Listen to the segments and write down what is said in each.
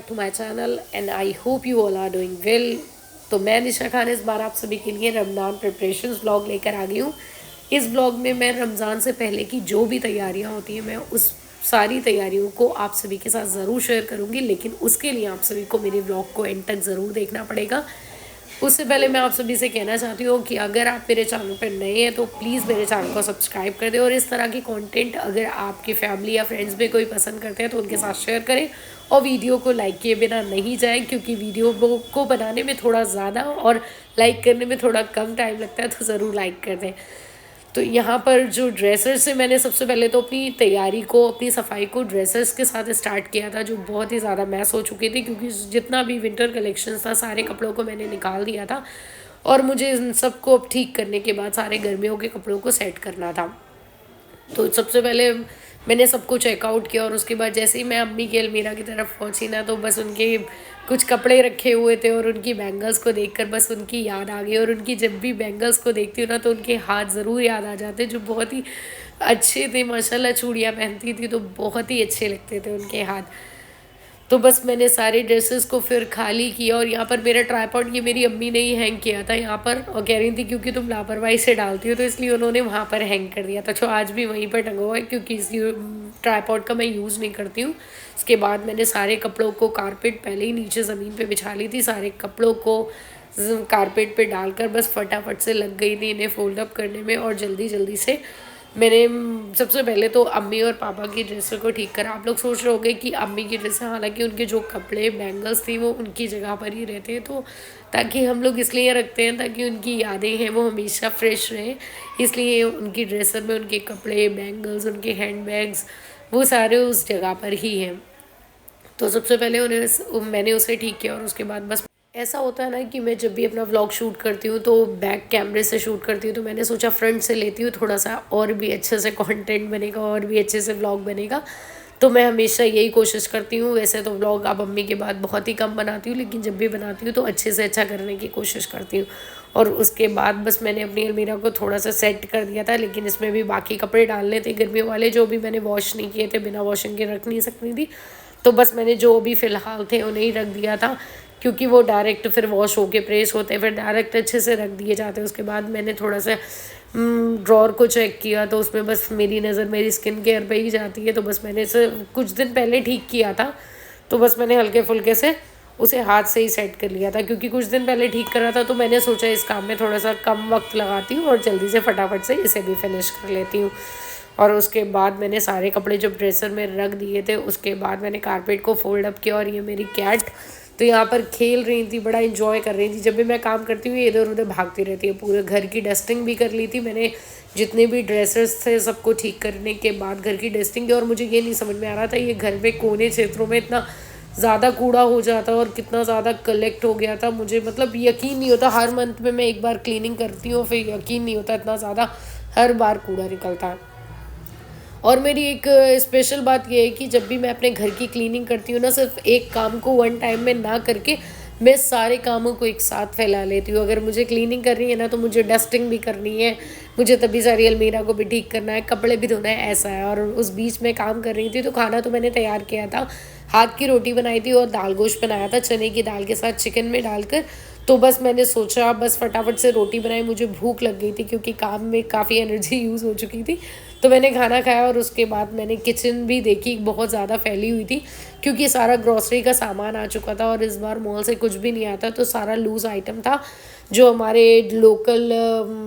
Back to my channel and I hope you all are doing well. तो मैं निशा खान इस बार आप सभी के लिए रमज़ान प्रिपरेशंस ब्लॉग लेकर आ गई हूँ। इस ब्लॉग में मैं रमज़ान से पहले की जो भी तैयारियाँ होती हैं मैं उस सारी तैयारियों को आप सभी के साथ ज़रूर शेयर करूँगी, लेकिन उसके लिए आप सभी को मेरे ब्लॉग को एंड तक ज़रूर देखना पड़ेगा। उससे पहले मैं आप सभी से कहना चाहती हूँ कि अगर आप मेरे चैनल पर नए हैं तो प्लीज़ मेरे चैनल को सब्सक्राइब कर दें, और इस तरह की कंटेंट अगर आपकी फैमिली या फ्रेंड्स में कोई पसंद करते हैं तो उनके साथ शेयर करें, और वीडियो को लाइक किए बिना नहीं जाएं, क्योंकि वीडियो को बनाने में थोड़ा ज़्यादा और लाइक करने में थोड़ा कम टाइम लगता है, तो ज़रूर लाइक कर दें। तो यहाँ पर जो ड्रेसर्स से मैंने सबसे पहले तो अपनी तैयारी को, अपनी सफाई को ड्रेसर्स के साथ स्टार्ट किया था, जो बहुत ही ज़्यादा मैस हो चुकी थी, क्योंकि जितना भी विंटर कलेक्शन था सारे कपड़ों को मैंने निकाल दिया था, और मुझे इन सबको अब ठीक करने के बाद सारे गर्मियों के कपड़ों को सेट करना था। तो सबसे पहले मैंने सबको चेकआउट किया, और उसके बाद जैसे ही मैं अम्मी की अलमीरा की तरफ पहुंची ना, तो बस उनके कुछ कपड़े रखे हुए थे और उनकी बैंगल्स को देखकर बस उनकी याद आ गई। और उनकी जब भी बैंगल्स को देखती हूँ ना तो उनके हाथ ज़रूर याद आ जाते, जो बहुत ही अच्छे थे माशाल्लाह। चूड़ियाँ पहनती थी तो बहुत ही अच्छे लगते थे उनके हाथ। तो बस मैंने सारे ड्रेसेस को फिर खाली किया, और यहाँ पर मेरा ट्राईपॉड ये मेरी अम्मी ने ही हैंग किया था यहाँ पर, और कह रही थी क्योंकि तुम लापरवाही से डालती हो तो इसलिए उन्होंने वहाँ पर हैंग कर दिया था, जो आज भी वहीं पर टंगा हुआ है, क्योंकि इस ट्राईपॉड का मैं यूज़ नहीं करती हूँ। उसके बाद मैंने सारे कपड़ों को कारपेट पहले ही नीचे ज़मीन पर बिछा ली थी, सारे कपड़ों को कारपेट पे डालकर बस फटाफट से लग गई थी इन्हें फोल्ड अप करने में, और जल्दी जल्दी से मैंने सबसे पहले तो अम्मी और पापा की ड्रेसों को ठीक करा। आप लोग सोच रहे होंगे कि अम्मी की ड्रेस, हालांकि उनके जो कपड़े बैंगल्स थी वो उनकी जगह पर ही रहते हैं, तो ताकि हम लोग इसलिए रखते हैं ताकि उनकी यादें हैं वो हमेशा फ्रेश रहें, इसलिए उनकी ड्रेसर में उनके कपड़े, बैंगल्स, उनके हैंड बैग्स वो सारे उस जगह पर ही हैं। तो सबसे पहले मैंने उसे ठीक किया, और उसके बाद बस ऐसा होता है ना कि मैं जब भी अपना व्लॉग शूट करती हूँ तो बैक कैमरे से शूट करती हूँ, तो मैंने सोचा फ्रंट से लेती हूँ, थोड़ा सा और भी अच्छे से कंटेंट बनेगा और भी अच्छे से व्लॉग बनेगा। तो मैं हमेशा यही कोशिश करती हूँ। वैसे तो व्लॉग अब मम्मी के बाद बहुत ही कम बनाती हूँ, लेकिन जब भी बनाती हूँ तो अच्छे से अच्छा करने की कोशिश करती हूँ। और उसके बाद बस मैंने अपनी अलमीरा को थोड़ा सा सेट कर दिया था, लेकिन इसमें भी बाकी कपड़े डालने थे गर्मियों वाले, जो भी मैंने वॉश नहीं किए थे, बिना वॉशिंग के रख नहीं सकती थी, तो बस मैंने जो भी फ़िलहाल थे उन्हें ही रख दिया था, क्योंकि वो डायरेक्ट फिर वॉश होके प्रेस होते, फिर डायरेक्ट अच्छे से रख दिए जाते। उसके बाद मैंने थोड़ा सा ड्रॉर को चेक किया, तो उसमें बस मेरी नज़र मेरी स्किन केयर पे ही जाती है, तो बस मैंने इसे कुछ दिन पहले ठीक किया था, तो बस मैंने हल्के फुल्के से उसे हाथ से ही सेट कर लिया था, क्योंकि कुछ दिन पहले ठीक करा था, तो मैंने सोचा इस काम में थोड़ा सा कम वक्त लगाती हूँ और जल्दी से फटाफट से इसे भी फिनिश कर लेती हूँ। और उसके बाद मैंने सारे कपड़े जब ड्रेसर में रख दिए थे, उसके बाद मैंने कारपेट को फोल्ड अप किया, और ये मेरी कैट तो यहाँ पर खेल रही थी, बड़ा इंजॉय कर रही थी। जब भी मैं काम करती हूँ ये इधर उधर भागती रहती है। पूरे घर की डस्टिंग भी कर ली थी मैंने, जितने भी ड्रेसर्स थे सबको ठीक करने के बाद घर की डस्टिंग की। और मुझे ये नहीं समझ में आ रहा था ये घर में कोने क्षेत्रों में इतना ज़्यादा कूड़ा हो जाता और कितना ज़्यादा कलेक्ट हो गया था, मुझे मतलब यकीन नहीं होता। हर मंथ में मैं एक बार क्लीनिंग करती हूँ, फिर यकीन नहीं होता इतना ज़्यादा हर बार कूड़ा निकलता है। और मेरी एक स्पेशल बात यह है कि जब भी मैं अपने घर की क्लीनिंग करती हूँ ना, सिर्फ एक काम को वन टाइम में ना करके मैं सारे कामों को एक साथ फैला लेती हूँ। अगर मुझे क्लीनिंग करनी है ना तो मुझे डस्टिंग भी करनी है, मुझे तभी सारी अलमीरा को भी ठीक करना है, कपड़े भी धोना है, ऐसा है। और उस बीच में काम कर रही थी तो खाना तो मैंने तैयार किया था, हाथ की रोटी बनाई थी और दाल गोश्त बनाया था चने की दाल के साथ चिकन में डालकर। तो बस मैंने सोचा बस फटाफट से रोटी बनाई, मुझे भूख लग गई थी क्योंकि काम में काफ़ी एनर्जी यूज़ हो चुकी थी। तो मैंने खाना खाया, और उसके बाद मैंने किचन भी देखी, बहुत ज़्यादा फैली हुई थी क्योंकि सारा ग्रॉसरी का सामान आ चुका था, और इस बार मॉल से कुछ भी नहीं आता, तो सारा लूज़ आइटम था। जो हमारे लोकल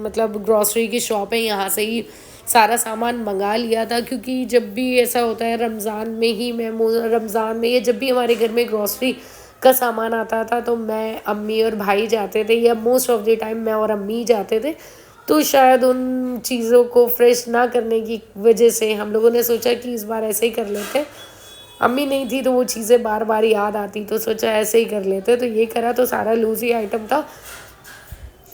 मतलब ग्रॉसरी की शॉप है यहाँ से ही सारा सामान मंगा लिया था, क्योंकि जब भी ऐसा होता है रमज़ान में ही रमज़ान में या जब भी हमारे घर में ग्रॉसरी का सामान आता था तो मैं, अम्मी और भाई जाते थे, या मोस्ट ऑफ द टाइम मैं और अम्मी जाते थे। तो शायद उन चीज़ों को फ्रेश ना करने की वजह से हम लोगों ने सोचा कि इस बार ऐसे ही कर लेते। अम्मी नहीं थी तो वो चीज़ें बार बार याद आती, तो सोचा ऐसे ही कर लेते, तो ये करा। तो सारा लूज़ी आइटम था।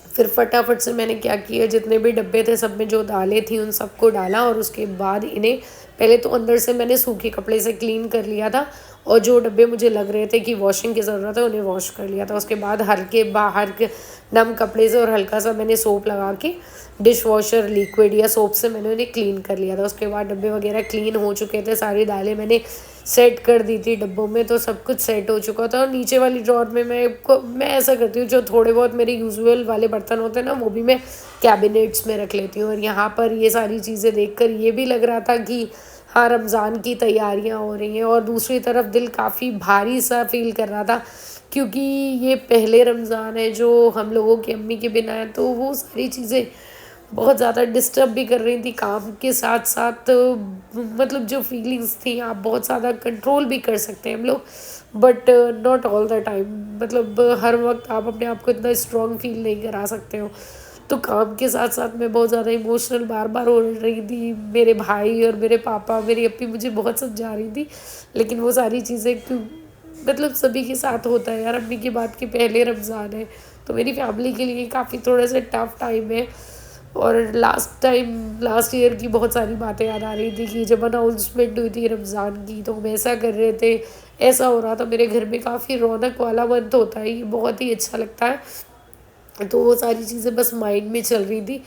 फिर फटाफट से मैंने क्या किया, जितने भी डब्बे थे सब में जो दालें थी उन सबको डाला, और उसके बाद इन्हें पहले तो अंदर से मैंने सूखे कपड़े से क्लीन कर लिया था, और जो डब्बे मुझे लग रहे थे कि वॉशिंग की ज़रूरत है उन्हें वॉश कर लिया था। उसके बाद हल्के बाहर के नम कपड़े से और हल्का सा मैंने सोप लगा के डिश वॉशर लिक्विड या सोप से मैंने उन्हें क्लीन कर लिया था। उसके बाद डब्बे वगैरह क्लीन हो चुके थे, सारी दालें मैंने सेट कर दी थी डब्बों में, तो सब कुछ सेट हो चुका था। और नीचे वाली ड्रॉर में मैं ऐसा करती हूँ, जो थोड़े बहुत मेरे यूजुअल वाले बर्तन होते हैं ना वो भी मैं कैबिनेट्स में रख लेती हूँ। और यहाँ पर ये सारी चीज़ें देखकर ये भी लग रहा था कि हाँ, रमज़ान की तैयारियाँ हो रही हैं। और दूसरी तरफ दिल काफ़ी भारी सा फील कर रहा था, क्योंकि ये पहले रमज़ान है जो हम लोगों की अम्मी के बिना है, तो वो सारी चीज़ें बहुत ज़्यादा डिस्टर्ब भी कर रही थी काम के साथ साथ। मतलब जो फीलिंग्स थी आप बहुत ज़्यादा कंट्रोल भी कर सकते हैं हम लोग, but not all the time. मतलब हर वक्त आप अपने आप को इतना स्ट्रॉन्ग फील नहीं करा सकते हो। तो काम के साथ साथ मैं बहुत ज़्यादा इमोशनल बार बार हो रही थी। मेरे भाई और मेरे पापा, मेरी अप्पी मुझे बहुत समझा रही थी, लेकिन वो सारी चीज़ें क्यों, मतलब सभी के साथ होता है यार। अम्मी की बात के पहले रमज़ान है, तो मेरी फैमिली के लिए काफ़ी थोड़ा सा टफ टाइम है। और लास्ट ईयर की बहुत सारी बातें याद आ रही थी कि जब अनाउंसमेंट हुई थी रमज़ान की, तो हम ऐसा कर रहे थे, ऐसा हो रहा था। मेरे घर में काफ़ी रौनक वाला मंथ होता है, ये बहुत ही अच्छा लगता है। तो वो सारी चीज़ें बस माइंड में चल रही थी।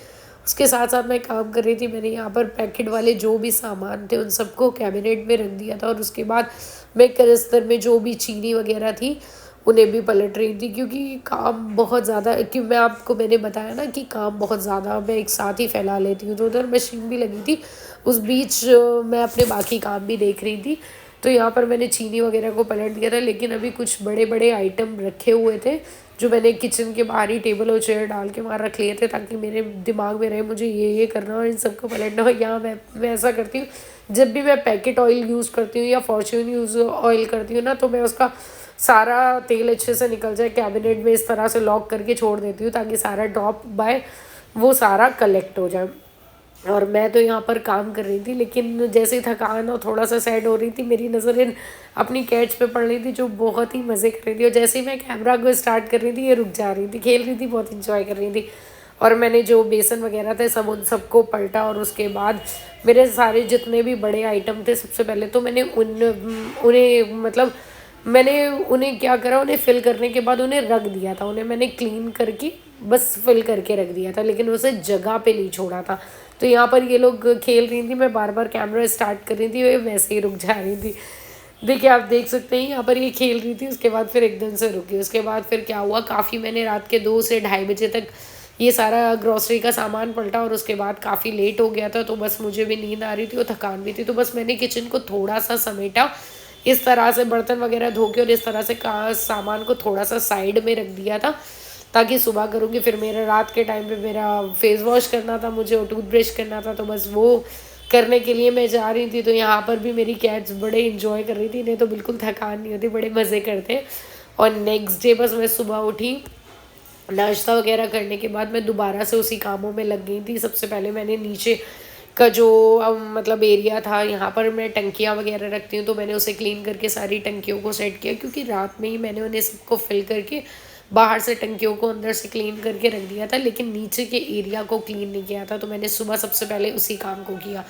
उसके साथ साथ मैं काम कर रही थी। मैंने यहाँ पर पैकेट वाले जो भी सामान थे उन सबको कैबिनेट में रख दिया था। और उसके बाद मैं कनस्तर में जो भी चीनी वगैरह थी उन्हें भी पलट रही थी, क्योंकि काम बहुत ज़्यादा, क्योंकि मैंने बताया ना कि काम बहुत ज़्यादा मैं एक साथ ही फैला लेती हूँ, तो उधर मशीन भी लगी थी। उस बीच मैं अपने बाकी काम भी देख रही थी। तो यहाँ पर मैंने चीनी वगैरह को पलट दिया था, लेकिन अभी कुछ बड़े बड़े आइटम रखे हुए थे जो मैंने किचन के बाहर ही टेबल और चेयर डाल के वहाँ रख लिए थे, ताकि मेरे दिमाग में रहे मुझे ये करना और इन सबको पलटना हो। यहाँ मैं ऐसा करती हूँ, जब भी मैं पैकेट ऑयल यूज़ करती हूँ या फॉर्च्यून ऑयल करती हूँ ना, तो मैं उसका सारा तेल अच्छे से निकल जाए कैबिनेट में इस तरह से लॉक करके छोड़ देती हूँ, ताकि सारा ड्रॉप बाय वो सारा कलेक्ट हो जाए। और मैं तो यहाँ पर काम कर रही थी, लेकिन जैसे ही थकान और थोड़ा सा सैड हो रही थी, मेरी नज़र इन अपनी कैट्स पे पड़ रही थी, जो बहुत ही मज़े कर रही थी। और जैसे ही मैं कैमरा को स्टार्ट कर रही थी, ये रुक जा रही थी, खेल रही थी, बहुत इंजॉय कर रही थी। और मैंने जो बेसन वगैरह थे सब उन सबको पलटा। और उसके बाद मेरे सारे जितने भी बड़े आइटम थे, सबसे पहले तो मैंने उन्हें मतलब मैंने उन्हें क्या करा, उन्हें फिल करने के बाद उन्हें रख दिया था। उन्हें मैंने क्लीन करके बस फिल करके रख दिया था, लेकिन उसे जगह पे नहीं छोड़ा था। तो यहाँ पर ये लोग खेल रही थी, मैं बार बार कैमरा स्टार्ट कर रही थी, वे वैसे ही रुक जा रही थी। देखिए आप देख सकते हैं यहाँ पर ये खेल रही थी, उसके बाद फिर एकदम से रुकी। उसके बाद फिर क्या हुआ, काफ़ी मैंने रात के 2 से ढाई बजे तक ये सारा ग्रॉसरी का सामान पलटा। और उसके बाद काफ़ी लेट हो गया था, तो बस मुझे भी नींद आ रही थी और थकान भी थी। तो बस मैंने किचन को थोड़ा सा समेटा, इस तरह से बर्तन वगैरह धो के, और इस तरह से सामान को थोड़ा सा साइड में रख दिया था, ताकि सुबह करूँगी। फिर मेरा रात के टाइम पे मेरा फेस वॉश करना था मुझे, और टूथब्रश करना था, तो बस वो करने के लिए मैं जा रही थी। तो यहाँ पर भी मेरी कैट्स बड़े इंजॉय कर रही थी, इन्हें तो बिल्कुल थकान नहीं होती, बड़े मज़े करते हैं। और नेक्स्ट डे बस मैं सुबह उठी, नाश्ता वगैरह करने के बाद मैं दोबारा से उसी कामों में लग गई थी। सबसे पहले मैंने नीचे का जो मतलब एरिया था, यहाँ पर मैं टंकियाँ वगैरह रखती हूँ, तो मैंने उसे क्लीन करके सारी टंकियों को सेट किया, क्योंकि रात में ही मैंने उन्हें सबको फिल करके बाहर से टंकियों को अंदर से क्लीन करके रख दिया था, लेकिन नीचे के एरिया को क्लीन नहीं किया था। तो मैंने सुबह सबसे पहले उसी काम को किया।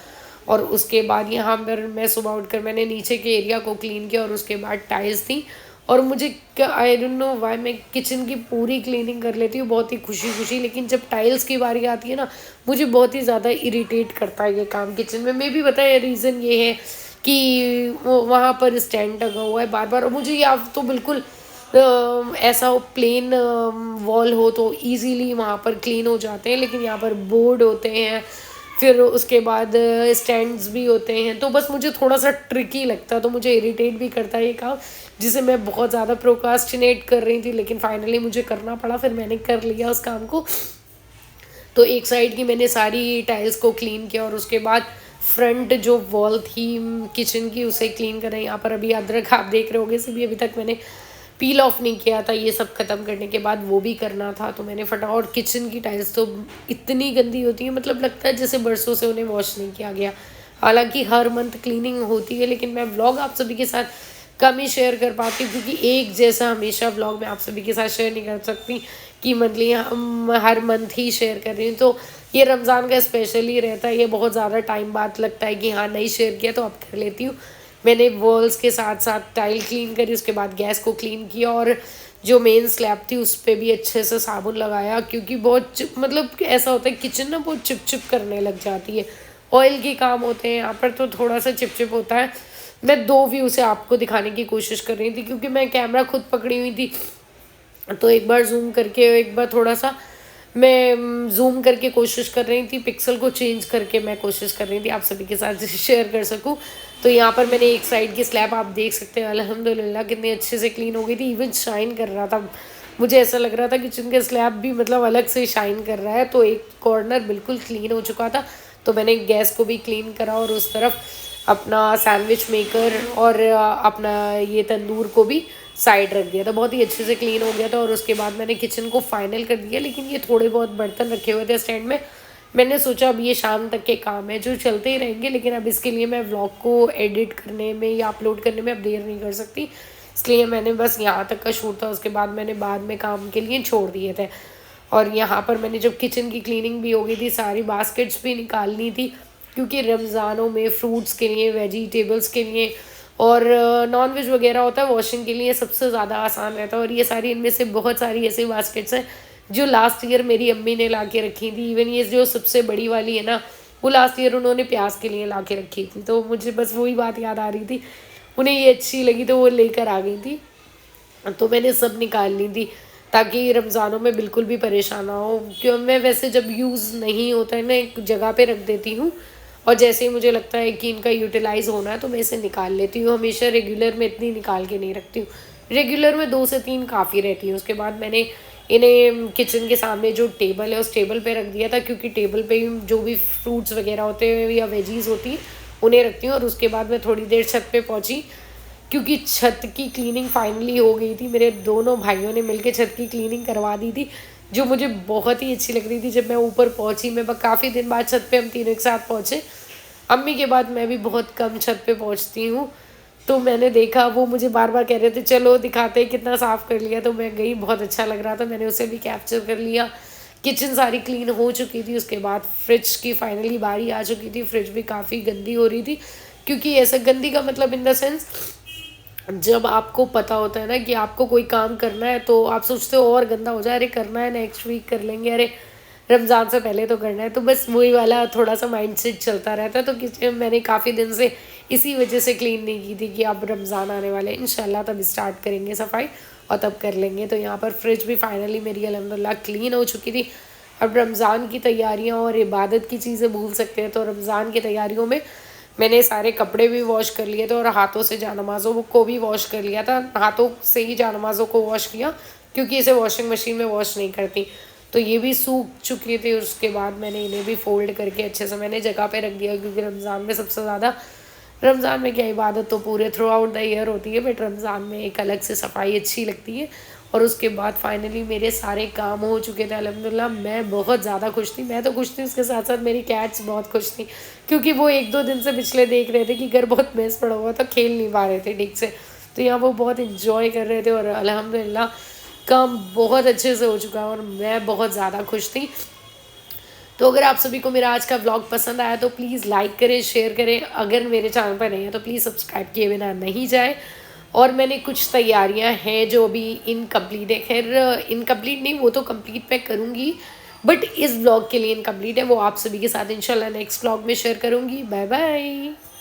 और उसके बाद यहाँ पर मैं सुबह उठकर मैंने नीचे के एरिया को क्लीन किया। और उसके बाद टाइल्स थी, और मुझे आई डोंट नो वाई मैं किचन की पूरी क्लीनिंग कर लेती हूँ बहुत ही खुशी खुशी, लेकिन जब टाइल्स की बारी आती है ना, मुझे बहुत ही ज़्यादा इरिटेट करता है ये काम किचन में। मैं भी बताया रीज़न ये है कि वहाँ पर स्टैंड लगा हुआ है बार बार, और मुझे या तो बिल्कुल ऐसा हो प्लेन वॉल हो तो इजीली वहाँ पर क्लीन हो जाते हैं, लेकिन यहाँ पर बोर्ड होते हैं, फिर उसके बाद स्टैंड्स भी होते हैं, तो बस मुझे थोड़ा सा ट्रिकी लगता है, तो मुझे इरिटेट भी करता है ये काम, जिसे मैं बहुत ज़्यादा प्रोकास्टिनेट कर रही थी, लेकिन फाइनली मुझे करना पड़ा। फिर मैंने कर लिया उस काम को। तो एक साइड की मैंने सारी टाइल्स को क्लीन किया, और उसके बाद फ्रंट जो वॉल थी किचन की उसे क्लीन करें। यहाँ पर अभी अदरक आप देख रहे होगे, इसे भी अभी तक मैंने पील ऑफ नहीं किया था। ये सब ख़त्म करने के बाद वो भी करना था, तो मैंने और किचन की टाइल्स तो इतनी गंदी होती है, मतलब लगता है जैसे बरसों से उन्हें वॉश नहीं किया गया। हालांकि हर मंथ क्लीनिंग होती है, लेकिन मैं व्लॉग आप सभी के साथ कम ही शेयर कर पाती हूँ, क्योंकि एक जैसा हमेशा व्लॉग मैं आप सभी के साथ शेयर नहीं कर सकती कि मंथली हम हर मंथ ही शेयर कर रही हूँ। तो ये रमज़ान का स्पेशली रहता है, ये बहुत ज़्यादा टाइम बाद लगता है कि हाँ नहीं शेयर किया, तो अब कर लेती हूँ। मैंने वॉल्स के साथ साथ टाइल क्लीन करी, उसके बाद गैस को क्लीन किया और जो मेन स्लैब थी उस पर भी अच्छे से साबुन लगाया, क्योंकि बहुत मतलब ऐसा होता है किचन ना बहुत चिप करने लग जाती है। ऑयल के काम होते हैं यहाँ पर तो थोड़ा सा चिप होता है। मैं 2 व्यू से आपको दिखाने की कोशिश कर रही थी, क्योंकि मैं कैमरा खुद पकड़ी हुई थी, तो एक बार जूम करके एक बार थोड़ा सा मैं जूम करके कोशिश कर रही थी, पिक्सल को चेंज करके मैं कोशिश कर रही थी आप सभी के साथ शेयर कर सकूं। तो यहाँ पर मैंने एक साइड की स्लैब आप देख सकते हैं अल्हम्दुलिल्लाह कितनी अच्छे से क्लीन हो गई थी, इवन शाइन कर रहा था। मुझे ऐसा लग रहा था किचन का स्लैब भी मतलब अलग से शाइन कर रहा है। तो एक कॉर्नर बिल्कुल क्लीन हो चुका था, तो मैंने गैस को भी क्लीन करा और उस तरफ अपना सैंडविच मेकर और अपना ये तंदूर को भी साइड रख दिया था। बहुत ही अच्छे से क्लीन हो गया था और उसके बाद मैंने किचन को फाइनल कर दिया। लेकिन ये थोड़े बहुत बर्तन रखे हुए थे स्टैंड में, मैंने सोचा अब ये शाम तक के काम है जो चलते ही रहेंगे, लेकिन अब इसके लिए मैं व्लॉग को एडिट करने में या अपलोड करने में अब देर नहीं कर सकती, इसलिए मैंने बस यहाँ तक का शूट था, उसके बाद मैंने बाद में काम के लिए छोड़ दिए थे। और यहाँ पर मैंने जब किचन की क्लीनिंग भी हो गई थी, सारी बास्केट्स भी निकालनी थी, क्योंकि रमज़ानों में फ्रूट्स के लिए, वेजिटेबल्स के लिए और नॉन वेज वगैरह होता है वॉशिंग के लिए सबसे ज़्यादा आसान रहता है। और ये सारी इनमें से बहुत सारी ऐसी बास्केट्स हैं जो लास्ट ईयर मेरी अम्मी ने ला के रखी थी। इवन ये जो सबसे बड़ी वाली है ना, वो लास्ट ईयर उन्होंने प्याज के लिए ला के रखी थी, तो मुझे बस वही बात याद आ रही थी, उन्हें ये अच्छी लगी तो वो लेकर आ गई थी, तो मैंने सब निकाल ली थी ताकि रमज़ानों में बिल्कुल भी परेशान ना हो। क्यों मैं वैसे जब यूज़ नहीं होता है ना एक जगह पे रख देती हूँ, और जैसे ही मुझे लगता है कि इनका यूटिलाइज़ होना है तो मैं इसे निकाल लेती हूँ। हमेशा रेगुलर में इतनी निकाल के नहीं रखती हूँ, रेगुलर में 2 से 3 काफ़ी रहती है। उसके बाद मैंने इन्हें किचन के सामने जो टेबल है उस टेबल पे रख दिया था, क्योंकि टेबल पे ही जो भी फ्रूट्स वगैरह होते हैं या वेजीज़ होती हैं उन्हें रखती हूँ। और उसके बाद मैं थोड़ी देर छत पे पहुँची, क्योंकि छत की क्लीनिंग फाइनली हो गई थी। मेरे दोनों भाइयों ने मिलकर छत की क्लीनिंग करवा दी थी, जो मुझे बहुत ही अच्छी लग रही थी। जब मैं ऊपर पहुंची, मैं काफ़ी दिन बाद छत पे हम तीनों एक साथ पहुंचे, अम्मी के बाद मैं भी बहुत कम छत पे पहुंचती हूँ, तो मैंने देखा वो मुझे बार बार कह रहे थे चलो दिखाते हैं कितना साफ़ कर लिया, तो मैं गई, बहुत अच्छा लग रहा था, मैंने उसे भी कैप्चर कर लिया। किचन सारी क्लीन हो चुकी थी, उसके बाद फ्रिज की फाइनली बारी आ चुकी थी। फ्रिज भी काफ़ी गंदी हो रही थी, क्योंकि ऐसा गंदी का मतलब इन द सेंस जब आपको पता होता है ना कि आपको कोई काम करना है तो आप सोचते हो और गंदा हो जाए, अरे करना है नेक्स्ट वीक कर लेंगे, अरे रमज़ान से पहले तो करना है, तो बस वही वाला थोड़ा सा माइंडसेट चलता रहता है। तो किचन मैंने काफ़ी दिन से इसी वजह से क्लीन नहीं की थी कि अब रमज़ान आने वाले हैं, इंशाल्लाह तब स्टार्ट करेंगे सफाई और तब कर लेंगे। तो यहाँ पर फ्रिज भी फाइनली मेरी अल्हम्दुलिल्लाह क्लीन हो चुकी थी। अब रमज़ान की तैयारियाँ और इबादत की चीज़ें भूल सकते हैं, तो रमज़ान की तैयारियों में मैंने सारे कपड़े भी वॉश कर लिए थे और हाथों से जानमाज़ों को भी वॉश कर लिया था। हाथों से ही जानमाज़ों को वॉश किया, क्योंकि इसे वॉशिंग मशीन में वॉश नहीं करती, तो ये भी सूख चुकी थी। उसके बाद मैंने इन्हें भी फोल्ड करके अच्छे से मैंने जगह पे रख दिया, क्योंकि रमज़ान में सबसे ज़्यादा, रमज़ान में क्या इबादत तो पूरे थ्रू आउट द ईयर होती है, बट रमज़ान में एक अलग से सफाई अच्छी लगती है। और उसके बाद फाइनली मेरे सारे काम हो चुके थे अल्हम्दुलिल्लाह। मैं बहुत ज़्यादा खुश थी, मैं तो खुश थी, उसके साथ साथ मेरी कैट्स बहुत खुश थी, क्योंकि वो 1-2 दिन से पिछले देख रहे थे कि घर बहुत मेस पड़ा हुआ था, खेल नहीं पा रहे थे ठीक से, तो यहाँ वो बहुत इन्जॉय कर रहे थे। और अल्हम्दुलिल्लाह काम बहुत अच्छे से हो चुका है और मैं बहुत ज़्यादा खुश थी। तो अगर आप सभी को मेरा आज का व्लॉग पसंद आया तो प्लीज़ लाइक करें, शेयर करें, अगर मेरे चैनल पर नहीं है तो प्लीज़ सब्सक्राइब किए बिना नहीं जाए। और मैंने कुछ तैयारियां हैं जो अभी इनकम्प्लीट है, खैर इनकम्प्लीट नहीं, वो तो कंप्लीट मैं करूँगी, बट इस व्लॉग के लिए इनकम्प्लीट है, वो आप सभी के साथ इंशाल्लाह नेक्स्ट व्लॉग में शेयर करूँगी। Bye bye.